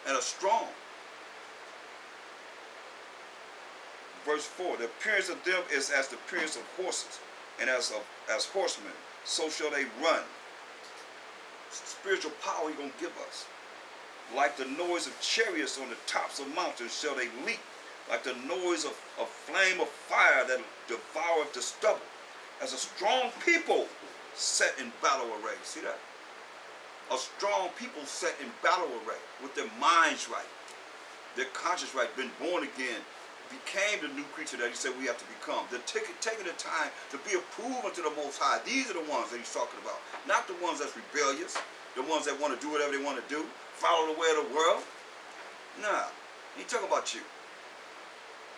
and are strong. Verse 4, the appearance of them is as the appearance of horses, and as horsemen, so shall they run. Spiritual power he's going to give us. Like the noise of chariots on the tops of mountains shall they leap, like the noise of a flame of fire that devoureth the stubble, as a strong people set in battle array. See that? A strong people set in battle array, with their minds right, their conscience right, been born again, became the new creature that he said we have to become. They're taking the time to be approved unto the Most High. These are the ones that he's talking about. Not the ones that's rebellious, the ones that want to do whatever they want to do, follow the way of the world. Nah, he ain't talking about you.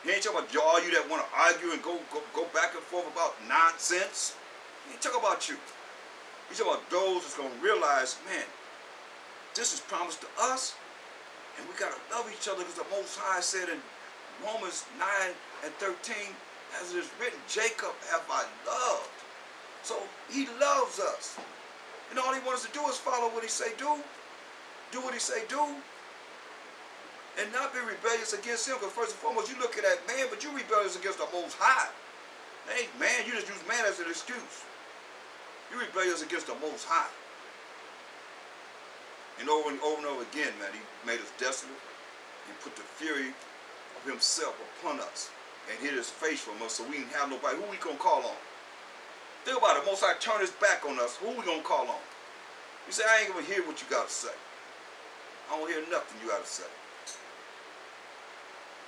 He ain't talking about all you that want to argue and go back and forth about nonsense. He ain't talking about you. He's talking about those that's going to realize, man, this is promised to us, and we got to love each other, because the Most High said in Romans 9 and 13, as it is written, Jacob have I loved. So he loves us. And all he wants us to do is follow what he say do. Do what he say do. And not be rebellious against him. Because first and foremost, you looking at man, but you rebellious against the Most High. Hey, man, you just use man as an excuse. You rebellious against the Most High. And over and over again, man, he made us desolate. He put the fury of himself upon us and hid his face from us, so we didn't have nobody. Who we gonna call on? Think about it. Most High turn his back on us. Who we gonna call on? You say, I ain't gonna hear what you got to say. I don't hear nothing you got to say,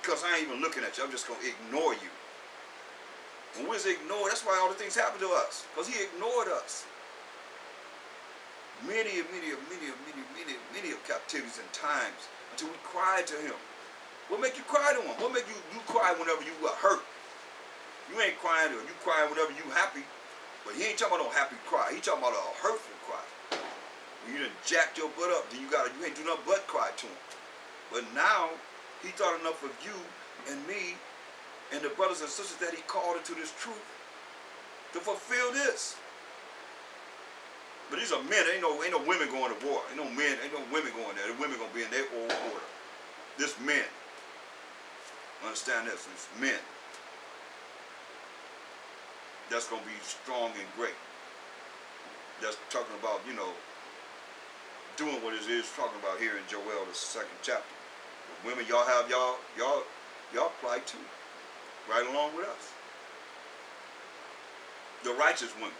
because I ain't even looking at you. I'm just gonna ignore you. When we ignore, that's why all the things happen to us, because he ignored us. Many of captivities and times until we cried to him. What make you cry to him? What make you cry whenever you are hurt? You ain't crying, or you crying whenever you happy. But he ain't talking about no happy cry. He talking about a hurtful cry. When you done jacked your butt up, then you ain't do nothing but cry to him. But now he thought enough of you and me and the brothers and sisters that he called into this truth to fulfill this. But these are men. Ain't no women going to war. Ain't no women going there. The women gonna be in their own order. This men. Understand this, it's men that's going to be strong and great. That's talking about, you know, doing what it is talking about here in Joel, the 2nd chapter. But women, y'all have y'all plight too, right along with us. The righteous women,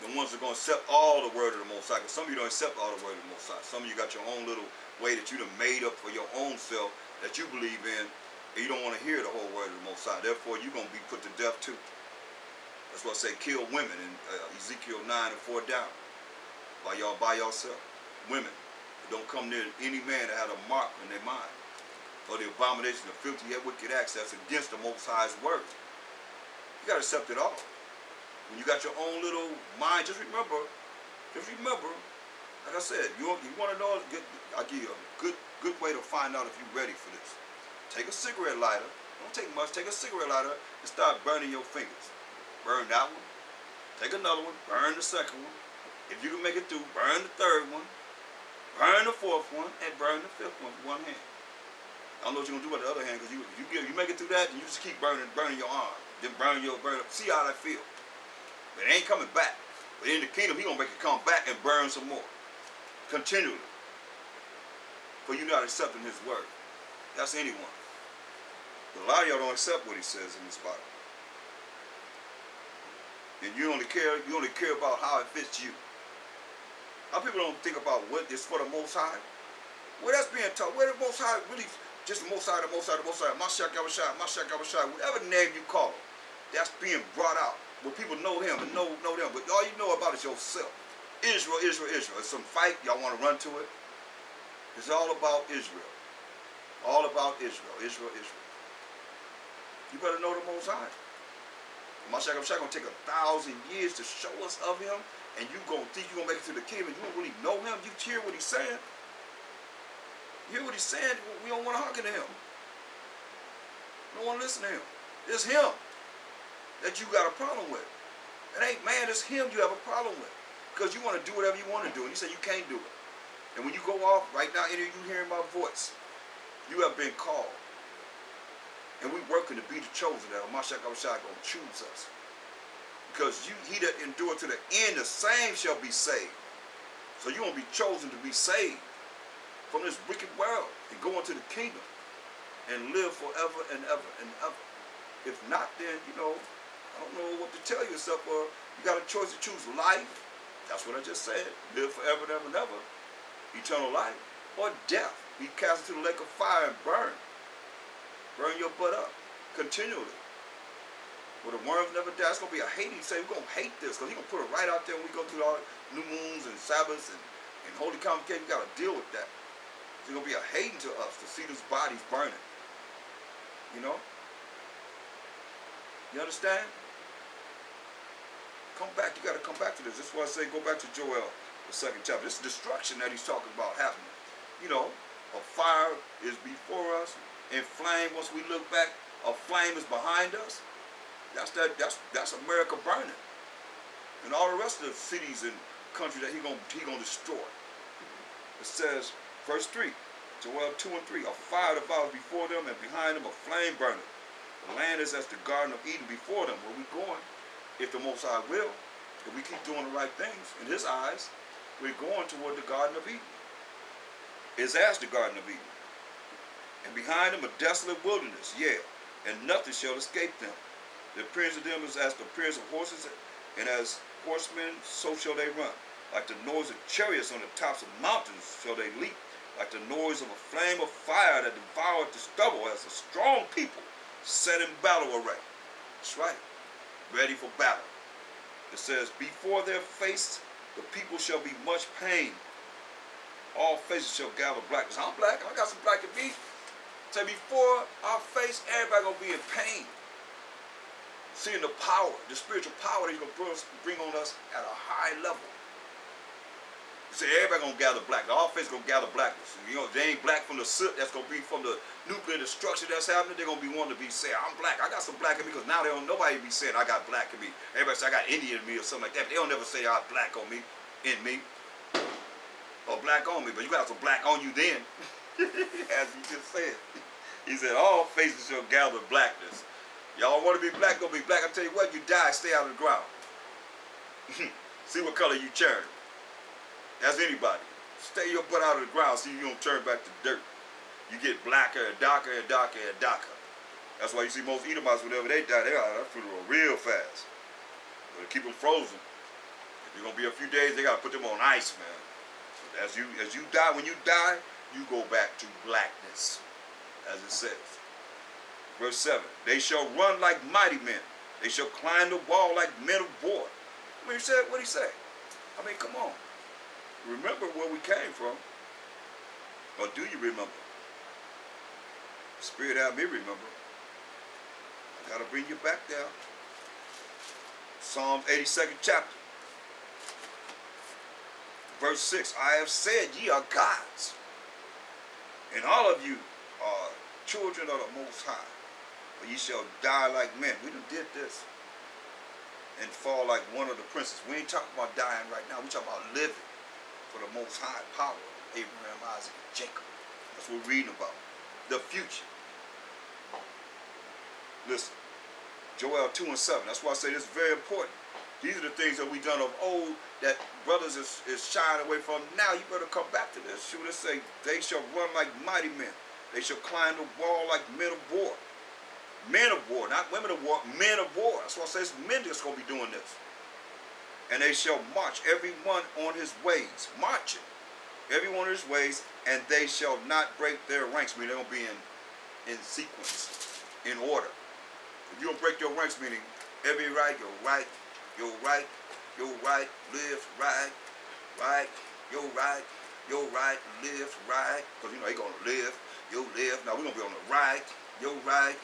the ones that are going to accept all the word of the Most High. Because some of you don't accept all the word of the Most High. Some of you got your own little way that you done made up for your own self that you believe in. And you don't want to hear the whole word of the Most High. Therefore, you're going to be put to death too. That's why I say kill women in Ezekiel 9 and 4 down. While y'all by yourself. Women. Don't come near any man that had a mark in their mind. Or the abomination of filthy yet wicked acts that's against the Most High's word. You got to accept it all. When you got your own little mind, just remember, like I said, you want to know, I'll give you a good way to find out if you're ready for this. Take a cigarette lighter. Don't take much. Take a cigarette lighter and start burning your fingers. Burn that one. Take another one. Burn the second one. If you can make it through, burn the third one. Burn the fourth one. And burn the fifth one with one hand. I don't know what you're going to do with the other hand, because you make it through that, and you just keep burning your arm. Then burn see how that feel. But it ain't coming back. But in the kingdom, he's going to make it come back and burn some more. Continually. For you not accepting his word. That's anyone. But a lot of y'all don't accept what he says in this Bible. And you only care about how it fits you. How people don't think about what is for the Most High. Well, that's being taught. Where the Most High really, just the Most High, Mashiach Yahushua, whatever name you call him, that's being brought out. Where people know him and know them. But all you know about is yourself. Israel. It's some fight. Y'all want to run to it. It's all about Israel. All about Israel. You better know the Most High. Mashiach Yahushua going to take 1,000 years to show us of him, and you going to think you're going to make it to the kingdom, and you don't really know him. You hear what he's saying. You hear what he's saying? We don't want to hearken to him. We don't want to listen to him. It's him that you got a problem with. It ain't man, it's him you have a problem with. Because you want to do whatever you want to do, and he said you can't do it. And when you go off, right now, any of you hearing my voice, You have been called. And we working to be the chosen, that Mashiach Abishai going to choose us. Because he that endure to the end, the same shall be saved. So you're going to be chosen to be saved from this wicked world and go into the kingdom and live forever and ever and ever. If not, then, you know, I don't know what to tell yourself. You got a choice to choose life. That's what I just said. Live forever and ever and ever. Eternal life. Or death. Be cast into the lake of fire and burn. Burn your butt up. Continually. Where the worms never die. It's going to be a hate. He say we're going to hate this. Because he's going to put it right out there when we go through all new moons and Sabbaths and holy convocation. We got to deal with that. It's going to be a hating to us to see these bodies burning. You know? You understand? Come back. You got to come back to this. That's why I say go back to Joel, the 2nd chapter. This destruction that he's talking about happening. You know, a fire is before us. And flame, once we look back, a flame is behind us. That's America burning. And all the rest of the cities and countries that he gonna destroy. It says, verse 3, Joel 2 and 3, a fire devours before them, and behind them a flame burning. The land is as the Garden of Eden before them. Where we going? If the Most High will, if we keep doing the right things, in his eyes, we're going toward the Garden of Eden. It's as the Garden of Eden. And behind them a desolate wilderness, yeah, and nothing shall escape them. The appearance of them is as the appearance of horses, and as horsemen, so shall they run. Like the noise of chariots on the tops of mountains shall they leap. Like the noise of a flame of fire that devoureth the stubble, as a strong people set in battle array. That's right. Ready for battle. It says, before their face the people shall be much pain. All faces shall gather blackness. I'm black. I got some black in me. Say before our face, everybody gonna be in pain. Seeing the power, the spiritual power that he's gonna bring on us at a high level. You say everybody gonna gather black. All faces gonna gather blackness. You know, if they ain't black from the soot, that's gonna be from the nuclear destruction that's happening. They're gonna be wanting to be saying, I'm black. I got some black in me, because now they don't nobody be saying I got black in me. Everybody say I got Indian in me or something like that. But they don't never say I got black on me, in me, or black on me. But you got some black on you then. As he just said. He said, all faces shall gather blackness. Y'all want to be black, gonna be black. I tell you what, you die, stay out of the ground. See what color you turn. That's anybody. Stay your butt out of the ground so you don't turn back to dirt. You get blacker and darker and darker and darker. That's why you see most Edomites, whenever they die, they got that funeral real fast. But keep them frozen. If it's gonna be a few days, they gotta put them on ice, man. As you die, when you die, you go back to blackness, as it says. Verse 7, they shall run like mighty men. They shall climb the wall like men of war. I mean, what did he say? I mean, come on. Remember where we came from. Or do you remember? The Spirit had me remember. I got to bring you back there. Psalms 82nd chapter. Verse 6, I have said ye are gods, and all of you are children of the Most High. But ye shall die like men. We done did this. And fall like one of the princes. We ain't talking about dying right now. We talking about living for the Most High power. Abraham, Isaac, and Jacob. That's what we're reading about. The future. Listen. Joel 2 and 7. That's why I say this is very important. These are the things that we done of old that brothers is shying away from. Now you better come back to this. Shoot, it say, they shall run like mighty men. They shall climb the wall like men of war. Men of war, not women of war, men of war. That's why I say it's men that's going to be doing this. And they shall march every one on his ways. Marching. Every one of his ways. And they shall not break their ranks. Meaning they're going to be in sequence. In order. If you don't break your ranks, meaning every right, your right, your right, your right, live right, right, your right, live right. Because you know they're going to live, you live. Now we're going to be on the right, your right,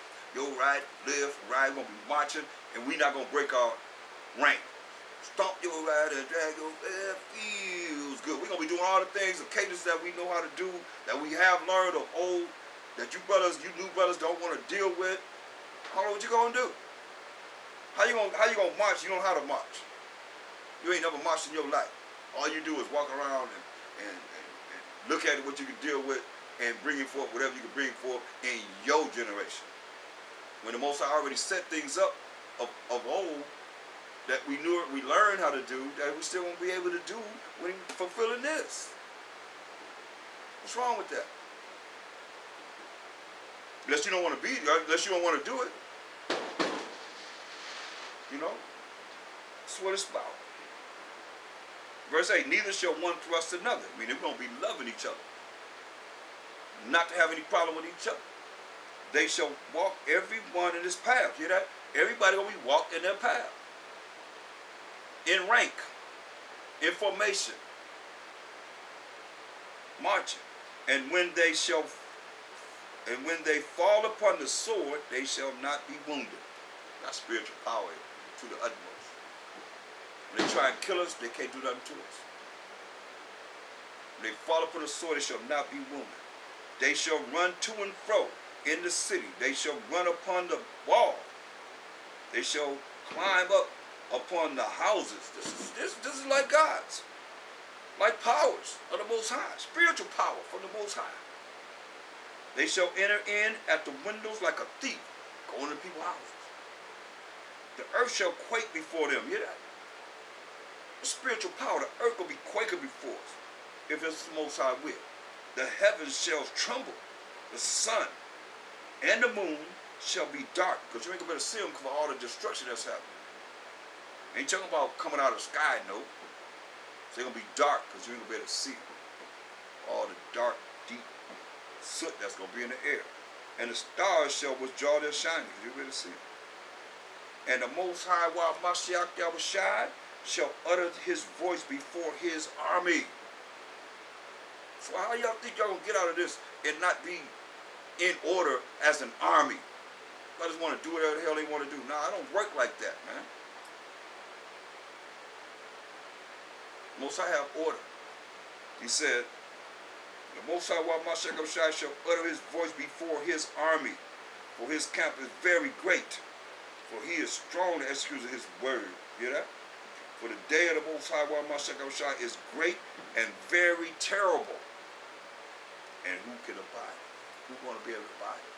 live right. We're going to be marching, and we're not going to break our rank. Stomp your right and drag your left, feels good. We're going to be doing all the things, the cadence that we know how to do, that we have learned of old, that you new brothers don't want to deal with. How long what you going to do? How you gonna march? You don't know how to march. You ain't never marched in your life. All you do is walk around and look at what you can deal with and bringing forth whatever you can bring forth in your generation. When the Most High already set things up of old that we learned how to do, that we still won't be able to do when fulfilling this. What's wrong with that? Unless you don't want to be, unless you don't want to do it. You know? That's what it's about. Verse 8, neither shall one thrust another. I mean, they're going to be loving each other. Not to have any problem with each other. They shall walk every one in his path. You hear that? Everybody going to be walked in their path. In rank. In formation. Marching. And when they fall upon the sword, they shall not be wounded. That's spiritual power to the utmost. When they try and kill us, they can't do nothing to us. When they fall upon the sword, they shall not be wounded. They shall run to and fro in the city. They shall run upon the wall. They shall climb up upon the houses. This is like God's. Like powers of the Most High. Spiritual power from the Most High. They shall enter in at the windows like a thief, going to people's houses. The earth shall quake before them. You hear that? The spiritual power, the earth will be quaking before us, if it's the Most High will. The heavens shall tremble. The sun and the moon shall be dark. Because you ain't going to be able to see them for all the destruction that's happening. Ain't talking about coming out of the sky, no. They're going to be dark because you ain't going to be able to see them. All the dark, deep soot that's going to be in the air. And the stars shall withdraw their shining because you'll be able to see them. And the Most High, while Mashiach Yahushua shall utter his voice before his army. So how y'all think y'all going to get out of this and not be in order as an army? I just want to do whatever the hell they want to do. Nah, I don't work like that, man. Most High have order. He said, the Most High, while Mashiach Yahushua shall utter his voice before his army, for his camp is very great, for he is strong to execute his word. You hear that? For the day of the Most High, while Mashiach Yahushua is great and very terrible. And who can abide it? Who's going to be able to abide it?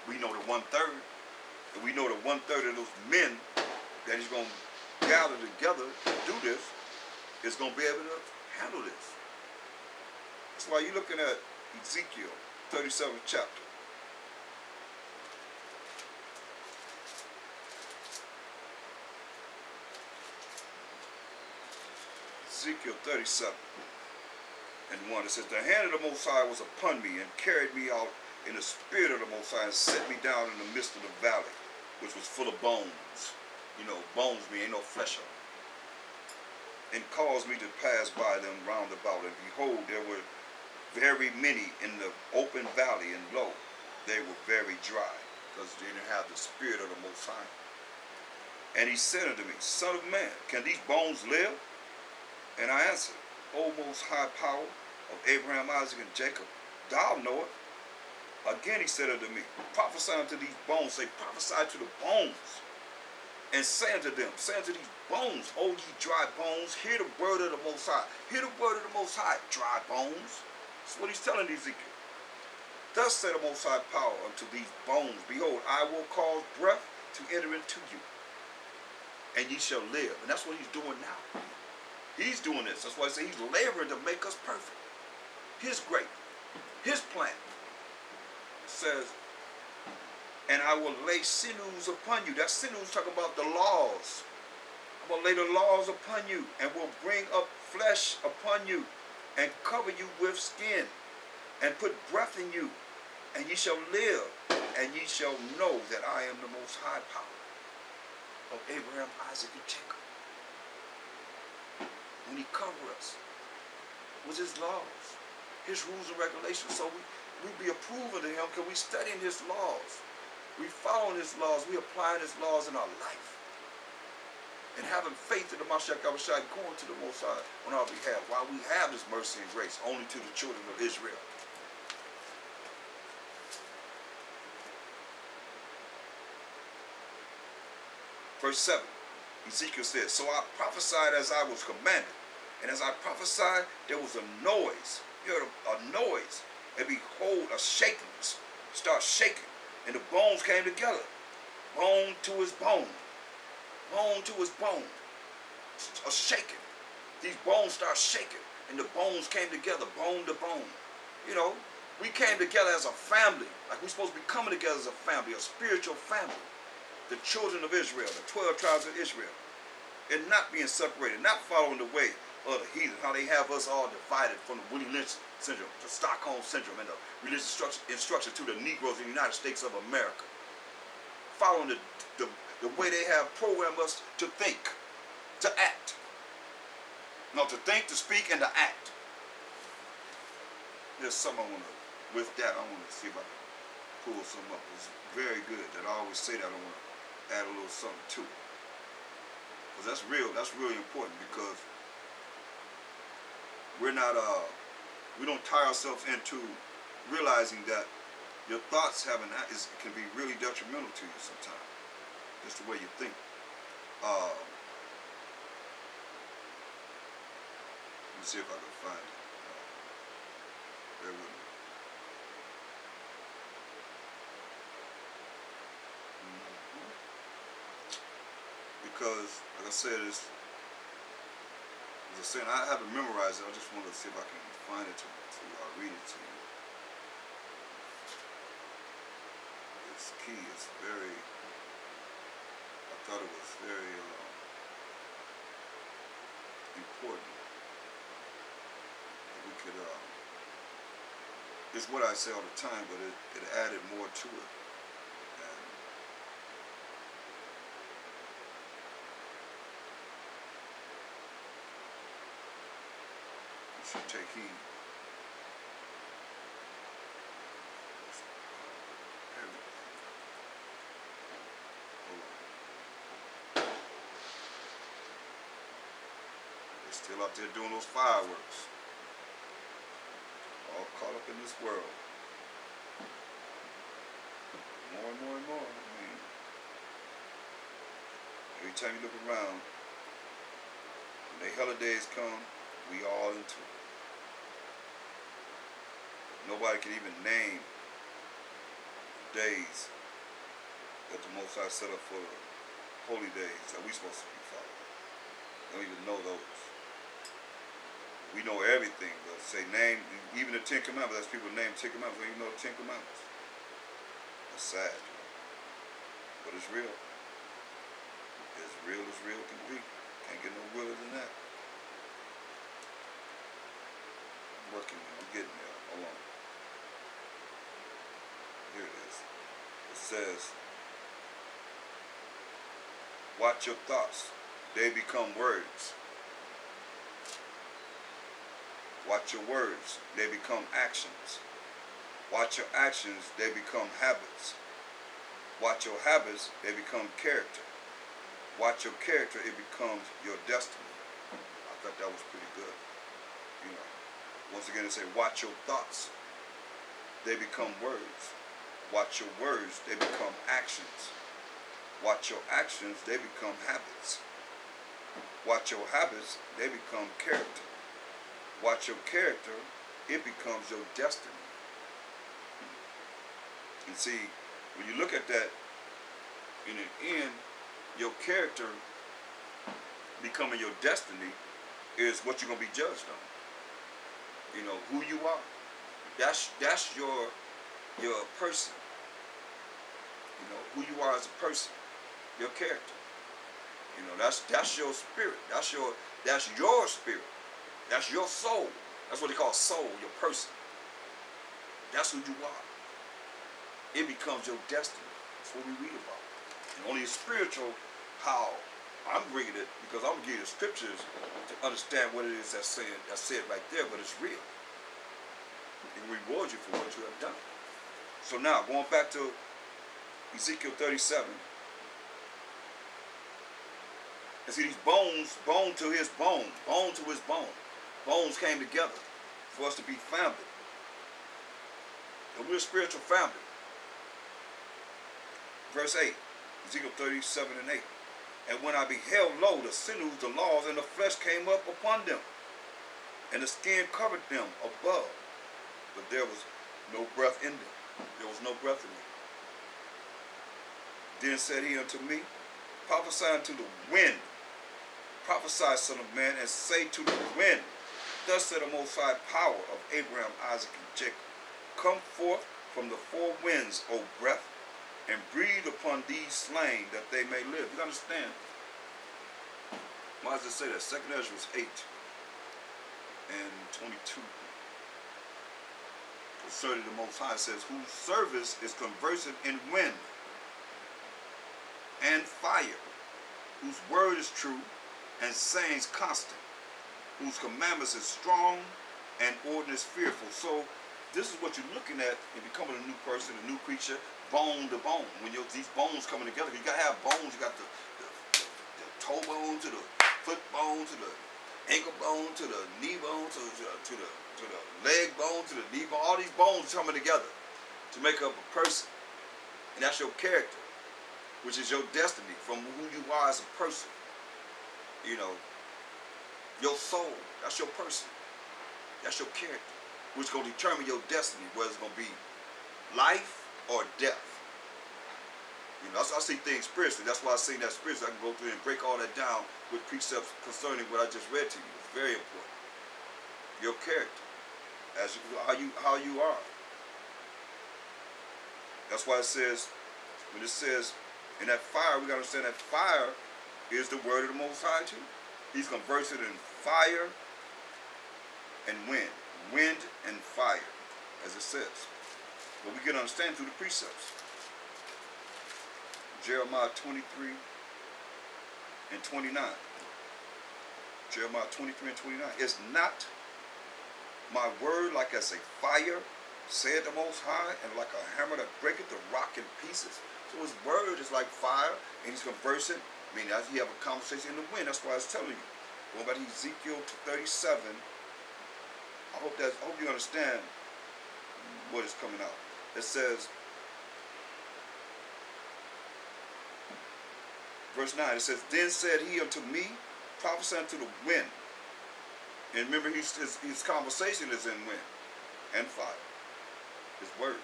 We know the 1/3. And we know the 1/3 of those men that he's going to gather together to do this is going to be able to handle this. That's why you're looking at Ezekiel 37th chapter. Ezekiel 37 and 1. It says, the hand of the Most High was upon me and carried me out in the spirit of the Most High and set me down in the midst of the valley, which was full of bones. You know, bones mean ain't no flesh on them. And caused me to pass by them round about. And behold, there were very many in the open valley, and lo, they were very dry, because they didn't have the spirit of the Most High. And he said unto me, Son of man, can these bones live? And I answered, O Most High power of Abraham, Isaac, and Jacob, thou knowest. Again he said unto me, prophesy unto these bones, say, prophesy to the bones, and say unto them, say unto these bones, O ye dry bones, hear the word of the Most High. Hear the word of the Most High, dry bones. That's what he's telling Ezekiel. Thus said the Most High power unto these bones, behold, I will cause breath to enter into you, and ye shall live. And that's what he's doing now. He's doing this. That's why I say he's laboring to make us perfect. His great, his plan. It says, and I will lay sinews upon you. That sinews talking about the laws. I will lay the laws upon you, and will bring up flesh upon you, and cover you with skin, and put breath in you, and ye shall live, and ye shall know that I am the Most High power of Abraham, Isaac, and Jacob. When he covered us with his laws, his rules and regulations, so we be approved of him because we studying his laws. We following his laws. We applying his laws in our life. And having faith in the Mashiach Yahushua, going to the Most High on our behalf, while we have this mercy and grace only to the children of Israel. Verse 7, Ezekiel says, so I prophesied as I was commanded. And as I prophesied, there was a noise You heard a noise, and behold, a shaking, start shaking, and the bones came together, bone to his bone, bone to his bone, a shaking. These bones start shaking, and the bones came together, bone to bone. You know, we came together as a family, like we're supposed to be coming together as a family, a spiritual family. The children of Israel, the 12 tribes of Israel, and not being separated, not following the way of the heathen, how they have us all divided from the Willie Lynch syndrome, the Stockholm syndrome, and the religious instruction to the Negroes in the United States of America. Following the way they have programmed us to think, to act. No, to think, to speak, and to act. There's something I want to, with that, I want to see if I can pull some up. It's very good that I always say that. I want to add a little something to it. Because that's real, that's really important, because we're not, we don't tie ourselves into realizing that your thoughts can be really detrimental to you sometimes. Just the way you think. Let me see if I can find it. Bear with me. Because, like I said, as I was saying, I haven't memorized it. I just wanted to see if I can find it to read it to you. It's key. It's very. I thought it was very important that we could. It's what I say all the time, but it added more to it. Should take heed. They're still out there doing those fireworks. All caught up in this world. More and more and more. I mean, every time you look around, when the holidays come, we all into it. Nobody can even name days that the Most High set up for the holy days that we're supposed to be following. Don't even know those. We know everything, but say name, even the 10 Commandments, as people name 10 Commandments, don't even know the 10 Commandments. That's sad. But it's real. As real can be. Can't get no realer than that. I'm working, I'm getting there. Hold on. Here it is. It says, watch your thoughts. They become words. Watch your words. They become actions. Watch your actions. They become habits. Watch your habits. They become character. Watch your character. It becomes your destiny. I thought that was pretty good. You know. Once again, it says, watch your thoughts. They become words. Watch your words. They become actions. Watch your actions. They become habits. Watch your habits. They become character. Watch your character. It becomes your destiny. And see, when you look at that, in the end, your character becoming your destiny is what you're going to be judged on. You know, who you are. That's your person. You know, who you are as a person. Your character. You know, that's your spirit. That's your spirit. That's your soul. That's what they call soul, your person. That's who you are. It becomes your destiny. That's what we read about. And only spiritual, how I'm reading it, because I'm giving you the scriptures to understand what it is that's said right there, but it's real. It will reward you for what you have done. So now, going back to Ezekiel 37, and see these bones, bone to his bone, bone to his bone. Bones came together for us to be family. And we're a spiritual family. Verse 8, Ezekiel 37 and 8. And when I beheld, lo, the sinews, the laws, and the flesh came up upon them. and the skin covered them above, but there was no breath in them. There was no breath in them. Then said he unto me, prophesy unto the wind. Prophesy, son of man, and say to the wind, thus said the Most High power of Abraham, Isaac, and Jacob, come forth from the four winds, O breath, and breathe upon these slain, that they may live. You understand? Why does it say that? 2 Ezra 8 and 22. Concerning the Most High says, whose service is conversant in wind and fire, whose word is true, and sayings constant, whose commandments is strong, and ordinance fearful. So this is what you're looking at in becoming a new person, a new creature, bone to bone. When these bones coming together, you got to have bones. You got the toe bone to the foot bone to the ankle bone to the knee bone to the leg bone to the knee bone. All these bones coming together to make up a person. And that's your character, which is your destiny from who you are as a person. You know, your soul, that's your person. That's your character, which is going to determine your destiny, whether it's going to be life or death. You know, I see things spiritually. That's why I see that spiritually. I can go through and break all that down with precepts concerning what I just read to you. It's very important. Your character, as you, how you are. That's why it says, when it says, in that fire, we got to understand that fire is the word of the Most High too. He's conversant in fire and wind and fire, as it says. But we can understand through the precepts. Jeremiah 23 and 29. Jeremiah 23 and 29. Is not my word like as a fire, said the Most High, and like a hammer that breaketh the rock in pieces? So his word is like fire, and he's conversing. I mean, as he have a conversation in the wind. That's why I was telling you. Going back to Ezekiel 37. I hope you understand what is coming out. It says, verse 9, it says, then said he unto me, prophesy unto the wind. And remember, his conversation is in wind and fire. His word.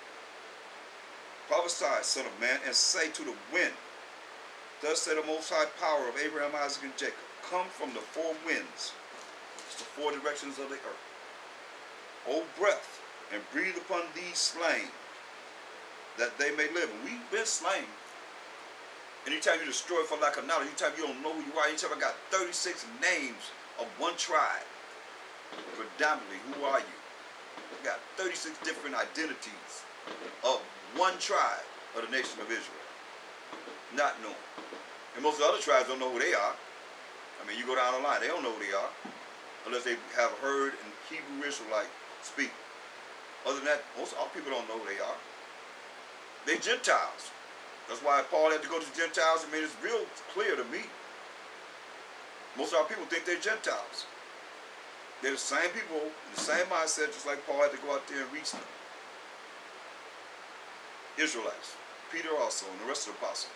Prophesy, son of man, and say to the wind, thus said the Most High power of Abraham, Isaac, and Jacob, come from the four winds. It's the four directions of the earth. O breath, and breathe upon these slain, that they may live. And we've been slain. Anytime you destroy for lack of knowledge, anytime you don't know who you are, anytime I got 36 names of one tribe, predominantly, who are you? You got 36 different identities of one tribe of the nation of Israel. Not known. And most of the other tribes don't know who they are. I mean, you go down the line, they don't know who they are, unless they have heard an Hebrew Israelite speak. Other than that, most all people don't know who they are. They Gentiles. That's why Paul had to go to the Gentiles. I mean, it's real clear to me. Most of our people think they're Gentiles. They're the same people, the same mindset, just like Paul had to go out there and reach them. Israelites, Peter also, and the rest of the apostles.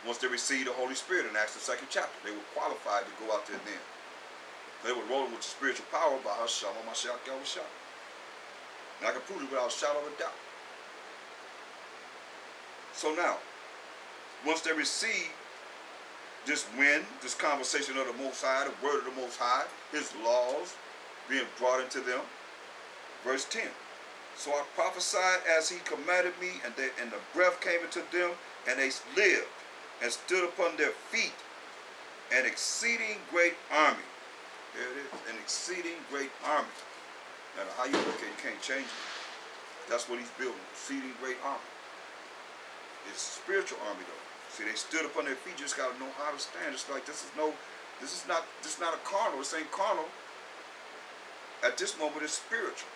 Once they received the Holy Spirit in Acts the 2nd chapter, they were qualified to go out there then. They were rolling with the spiritual power by Hashem, Mashiach, Yahushua. And I can prove it without a shadow of a doubt. So now, once they receive this wind, this conversation of the Most High, the word of the Most High, his laws being brought into them, verse 10. So I prophesied as he commanded me, and the breath came into them, and they lived, and stood upon their feet, an exceeding great army. There it is, an exceeding great army. No matter how you look at it, you can't change it. That's what he's building, exceeding great army. It's a spiritual army though. See, they stood upon their feet. You just gotta know how to stand. It's like this is not a carnal. This ain't carnal. At this moment, it's spiritual.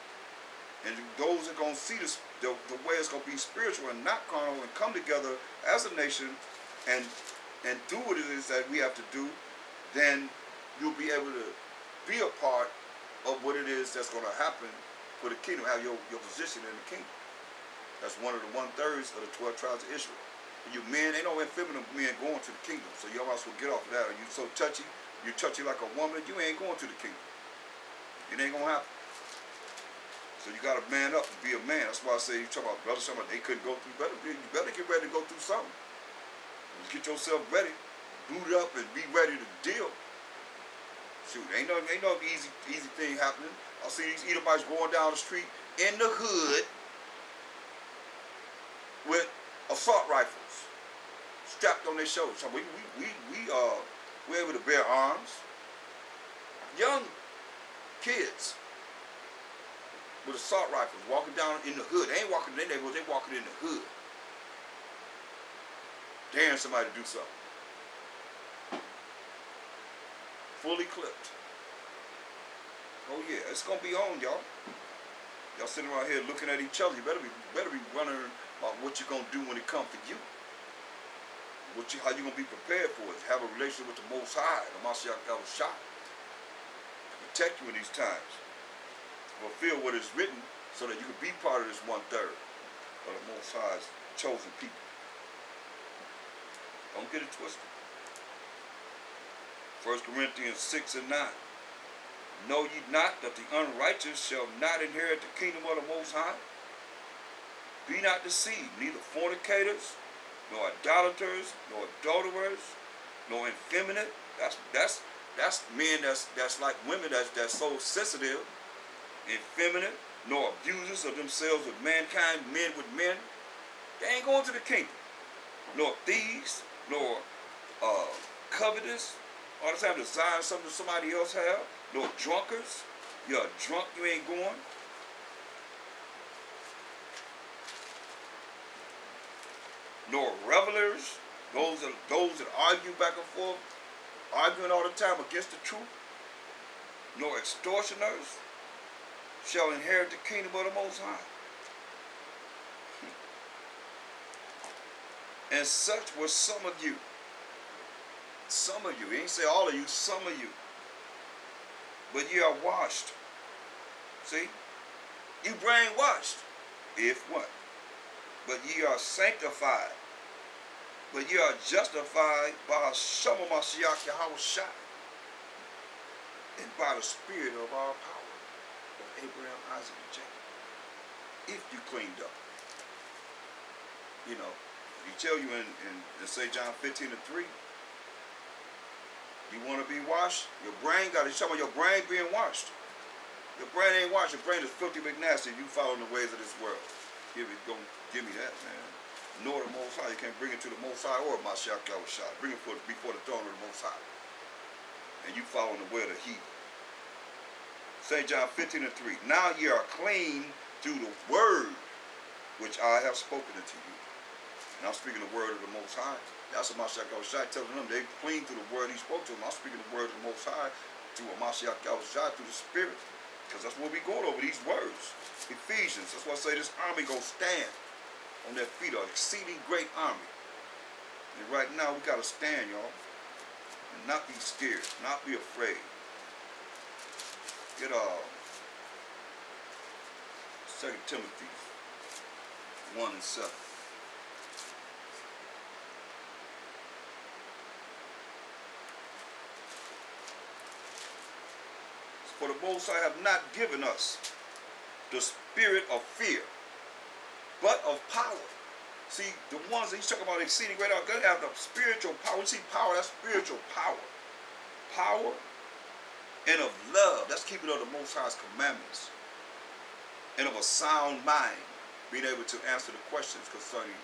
And those that are gonna see this, the way it's gonna be spiritual and not carnal, and come together as a nation and do what it is that we have to do, then you'll be able to be a part of what it is that's gonna happen for the kingdom. Have your position in the kingdom. That's one of the 1/3 of the 12 tribes of Israel. And you men, ain't no effeminate men going to the kingdom. So you might as well get off of that. Are you so touchy? You touchy like a woman, you ain't going to the kingdom. It ain't gonna happen. So you gotta man up and be a man. That's why I say you talk about brothers, something they couldn't go through. You better get ready to go through something. Get yourself ready, boot up, and be ready to deal. Shoot, ain't no easy thing happening. I see these Edomites going down the street in the hood with assault rifles strapped on their shoulders. So we're able to bear arms. Young kids with assault rifles walking down in the hood. They ain't walking in their neighborhood, they walking in the hood. Daring somebody to do something. Fully clipped. Oh yeah, it's gonna be on, y'all. Y'all sitting around here looking at each other. You better be wondering about what you're gonna do when it comes to you. How you gonna be prepared for it? Have a relationship with the Most High, the Mashiach Yahushua, to protect you in these times. Fulfill what is written, so that you can be part of this 1/3 of the Most High's chosen people. Don't get it twisted. 1 Corinthians 6 and 9. Know ye not that the unrighteous shall not inherit the kingdom of the Most High? Be not deceived, neither fornicators, nor idolaters, nor adulterers, nor effeminate. That's men that's like women that's so sensitive, effeminate, nor abusers of themselves with mankind, men with men. They ain't going to the kingdom. Nor thieves, nor covetous, all the time desiring something somebody else have, nor drunkards. You're a drunk, you ain't going. Nor revelers, those that argue back and forth, arguing all the time against the truth, nor extortioners shall inherit the kingdom of the Most High. And such were some of you. Some of you. He ain't say all of you, some of you. But ye are washed. See? You brainwashed. If what? But ye are sanctified. But ye are justified by Hashem Mashiach Yahushua, and by the Spirit of our power, of Abraham, Isaac, and Jacob. If you cleaned up. You know, he tell you in say John 15 and 3, you want to be washed? Your brain got to show your brain being washed. Your brain ain't washed. Your brain is filthy McNasty. You following the ways of this world. Give me that, man. Nor the Most High. You can't bring it to the Most High or Mashiach Yahushua. Bring it before the throne of the Most High. And you following the way of the heathen. St. John 15 and 3. Now ye are clean through the word which I have spoken unto you. And I'm speaking the word of the Most High. That's what Mashiach Yahushua telling them. They clean through the word he spoke to them. I'm speaking the word of the Most High through Mashiach Yahushua, through the Spirit. Because that's what we going over, these words. Ephesians. That's why I say this army gonna stand on their feet, an exceeding great army. And right now we gotta stand, y'all. And not be scared, not be afraid. Get 2 Timothy 1 and 7. For the Most High have not given us the spirit of fear, but of power. See, the ones that he's talking about exceeding great, are going to have the spiritual power. You see, power, that's spiritual power. Power and of love, that's keeping of the Most High's commandments. And of a sound mind, being able to answer the questions concerning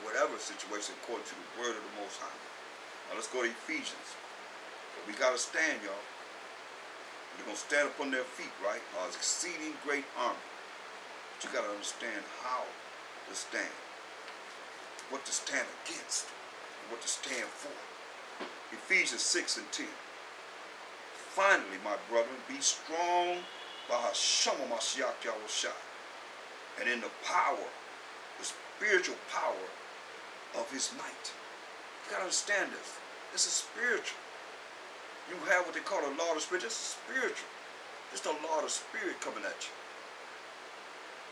whatever situation according to the word of the Most High. Now let's go to Ephesians. We got to stand, y'all. They're going to stand upon their feet, right? Exceeding great army. But you got to understand how to stand. What to stand against. And what to stand for. Ephesians 6 and 10. Finally, my brethren, be strong by Hashem Mashiach Yahushua, and in the power, the spiritual power of his might. You got to understand this. This is spiritual. You have what they call a law of the spirit. This is spiritual. It's the law of the spirit coming at you.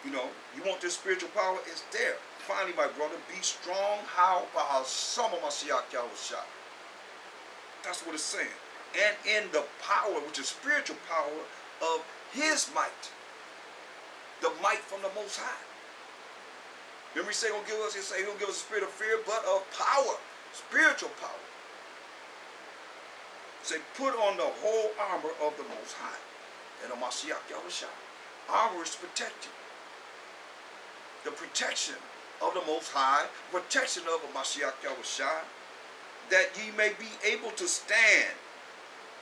You know, you want this spiritual power? It's there. Finally, my brother, be strong. How? By Hashem Mashiach Yahushua. That's what it's saying. And in the power, which is spiritual power, of his might. The might from the Most High. Remember he said he don't give us a spirit of fear, but of power. Spiritual power. Say, put on the whole armor of the Most High. And the Mashiach Yahushua. Armor is to protect you. The protection of the Most High, protection of the Mashiach Yahushua, that ye may be able to stand.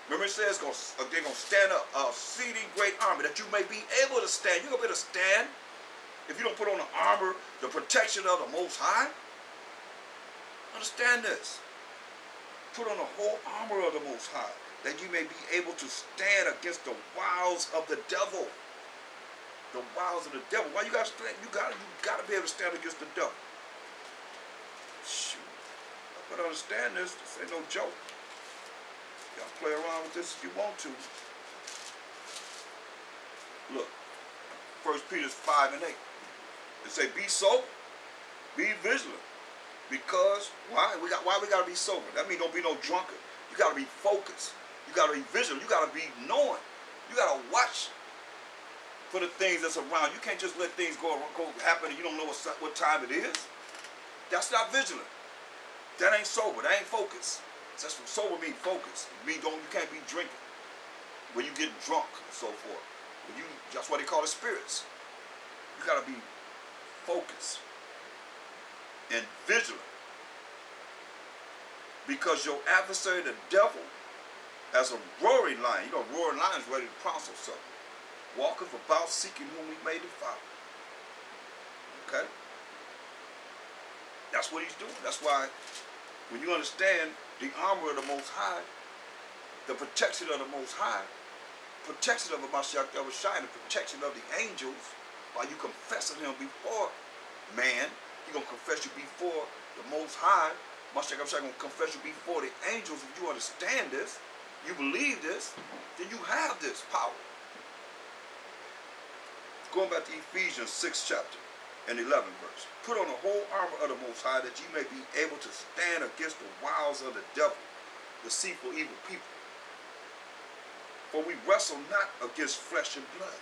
Remember it says they're going to stand up, a exceeding great army, that you may be able to stand. You're going to be able to stand if you don't put on the armor, the protection of the Most High. Understand this. Put on the whole armor of the Most High, that you may be able to stand against the wiles of the devil. The wiles of the devil. Why you got to stand? You got to be able to stand against the devil. Shoot. But understand this. This ain't no joke. Y'all play around with this if you want to. Look, 1 Peter 5 and 8. It say, be sober, be vigilant. Because, why we got to be sober? That means don't be no drunkard. You got to be focused. You got to be vigilant. You got to be knowing. You got to watch for the things that's around. You can't just let things go happen and you don't know what time it is. That's not vigilant. That ain't sober. That ain't focused. That's what sober means, focus. You can't be drinking when you get drunk and so forth. That's why they call it spirits. You got to be focused and vigilant. Because your adversary, the devil, as a roaring lion, you know, roaring lion is ready to pounce on something. Walketh about seeking whom he may devour. Okay? That's what he's doing. That's why when you understand the armor of the Most High, the protection of the Most High, protection of the Mashiach Yahushua, and the protection of the angels, while you confessing him before man, he's going to confess you before the Most High. Mashiach Yahushua going to confess you before the angels. If you understand this, you believe this, then you have this power. Going back to Ephesians 6 chapter and 11 verse. Put on the whole armor of the Most High, that ye may be able to stand against the wiles of the devil, deceitful evil people. For we wrestle not against flesh and blood,